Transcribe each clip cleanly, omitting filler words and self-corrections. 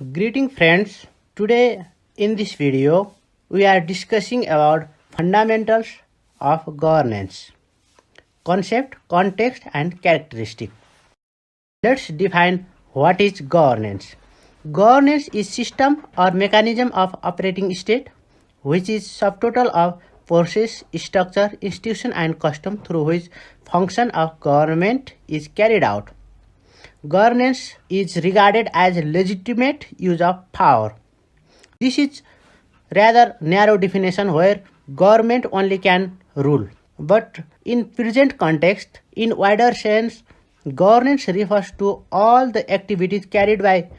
Greeting friends. Today in this video we are discussing about fundamentals of governance, concept, context and characteristic. Let's define what is governance. Governance is system or mechanism of operating state which is subtotal of process, structure, institution and custom through which function of government is carried out. Governance is regarded as legitimate use of power. This is rather narrow definition where government only can rule. But in present context, in wider sense, governance refers to all the activities carried by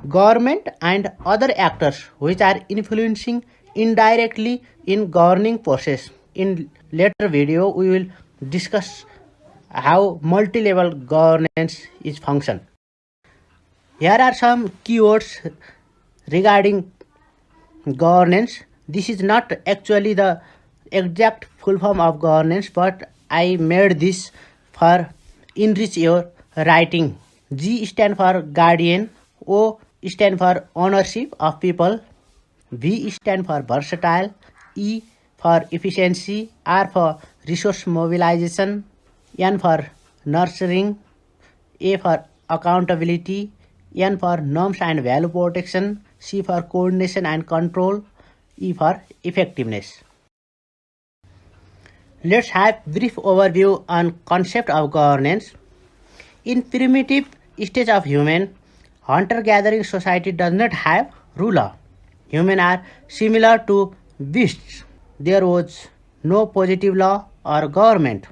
government and other actors which are influencing indirectly in governing process. In later video, we will discuss how multi-level governance is function. Here are some keywords regarding governance. This is not actually the exact full form of governance, but I made this for enrich your writing. G stand for guardian, O stand for ownership of people, V stand for versatile, E for efficiency, R for resource mobilization, N for nurturing, A for accountability, N for norms and value protection, C for coordination and control, E for effectiveness. Let's have brief overview on concept of governance. In primitive stage of human, hunter-gathering society does not have ruler. Humans are similar to beasts. There was no positive law or government.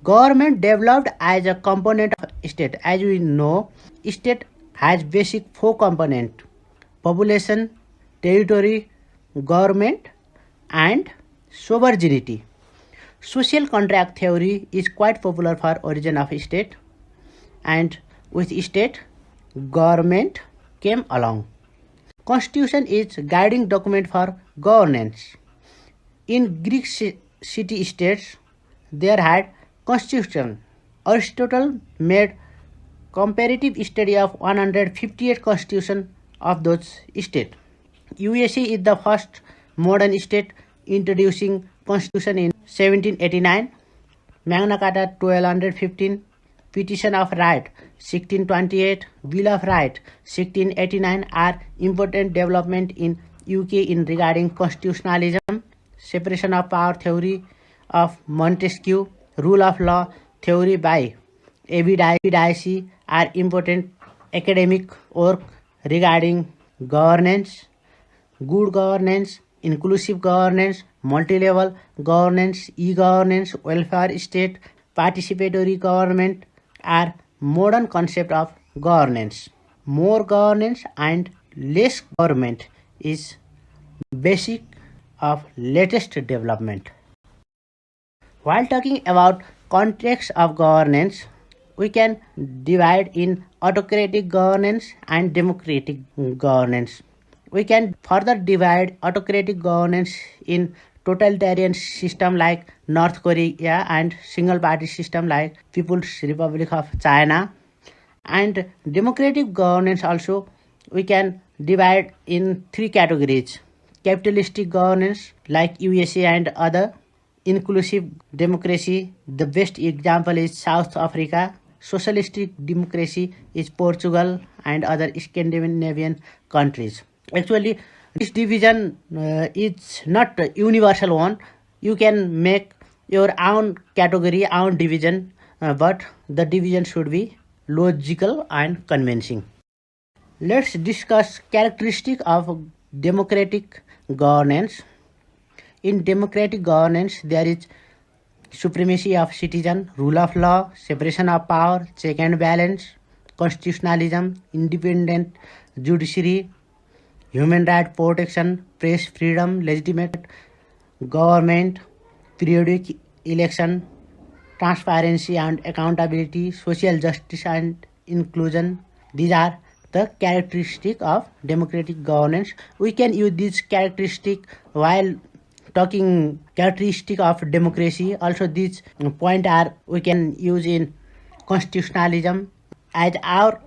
Government developed as a component of state. As we know, state has basic four components: population, territory, government, and sovereignty. Social contract theory is quite popular for origin of state, and with state, government came along. Constitution is guiding document for governance. In Greek city-states, there had constitution. Aristotle made comparative study of 158 constitution of those states. USA is the first modern state introducing constitution in 1789, Magna Carta 1215, Petition of Right 1628, Bill of Right 1689 are important development in UK in regarding constitutionalism, separation of power theory of Montesquieu, rule of law theory by A.B. Dicey are important academic work regarding governance, good governance, inclusive governance, multi-level governance, e-governance, welfare state, participatory government are modern concept of governance. More governance and less government is basic of latest development. While talking about context of governance, we can divide in autocratic governance and democratic governance. We can further divide autocratic governance in totalitarian system like North Korea and single party system like People's Republic of China. And democratic governance also we can divide in three categories: capitalistic governance like USA and other, inclusive democracy, the best example is South Africa, socialistic democracy is Portugal and other Scandinavian countries. Actually, this division is not a universal one. You can make your own category, own division, but the division should be logical and convincing. Let's discuss characteristic of democratic governance. In democratic governance, there is supremacy of citizen, rule of law, separation of power, check and balance, constitutionalism, independent judiciary, human right protection, press freedom, legitimate government, periodic election, transparency and accountability, social justice and inclusion. These are the characteristic of democratic governance. We can use this characteristic while talking characteristic of democracy. Also, these point are we can use in constitutionalism. As our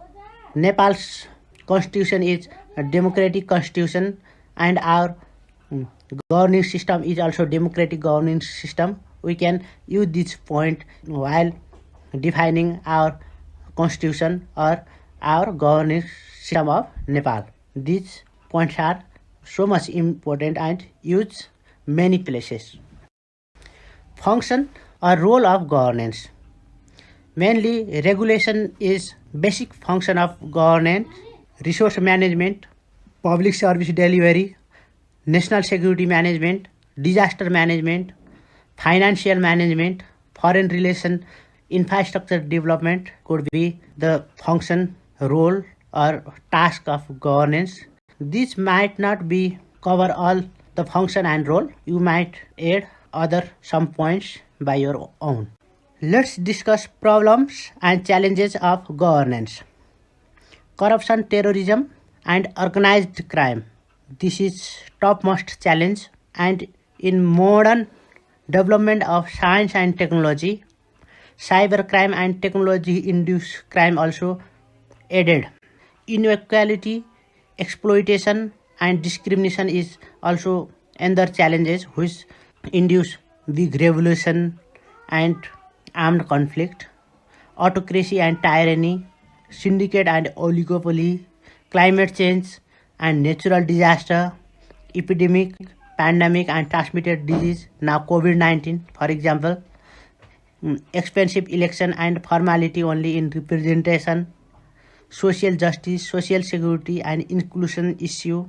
Nepal's constitution is a democratic constitution, and our governing system is also democratic governing system. We can use this point while defining our constitution or our governing system of Nepal. These points are so much important and used many places. Function or role of governance. Mainly, regulation is basic function of governance, resource management, public service delivery, national security management, disaster management, financial management, foreign relation, infrastructure development could be the function, role, or task of governance. This might not be cover all the function and role. You might add other some points by your own. Let's discuss problems and challenges of governance. Corruption, terrorism, and organized crime. This is topmost challenge, and in modern development of science and technology, cybercrime and technology-induced crime also added. Inequality, exploitation, and discrimination is also another challenges which induce big revolution and armed conflict. Autocracy and tyranny, syndicate and oligopoly, climate change and natural disaster, epidemic, pandemic and transmitted disease, now COVID-19 for example, expensive election and formality only in representation, social justice, social security and inclusion issue,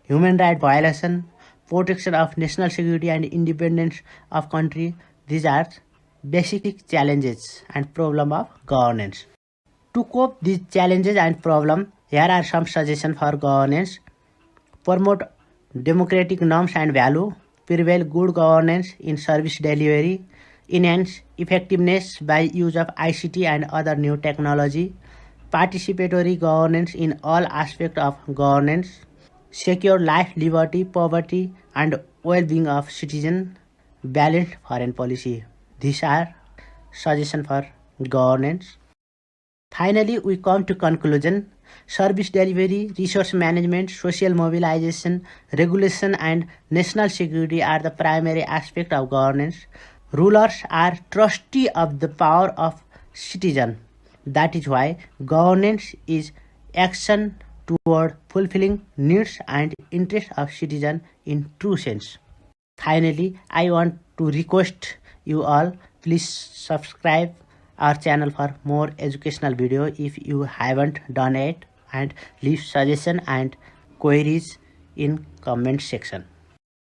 human right violation, protection of national security and independence of country. These are basic challenges and problem of governance. To cope these challenges and problem, here are some suggestions for governance. Promote democratic norms and value, prevail good governance in service delivery, enhance effectiveness by use of ICT and other new technology, participatory governance in all aspects of governance, secure life, liberty, poverty, and well-being of citizens, balanced foreign policy. These are suggestions for governance. Finally, we come to conclusion. Service delivery, resource management, social mobilization, regulation, and national security are the primary aspects of governance. Rulers are trustee of the power of citizen. That is why governance is action toward fulfilling needs and interests of citizen in true sense. Finally, I want to request you all, please subscribe our channel for more educational video if you haven't done it, and leave suggestion and queries in comment section.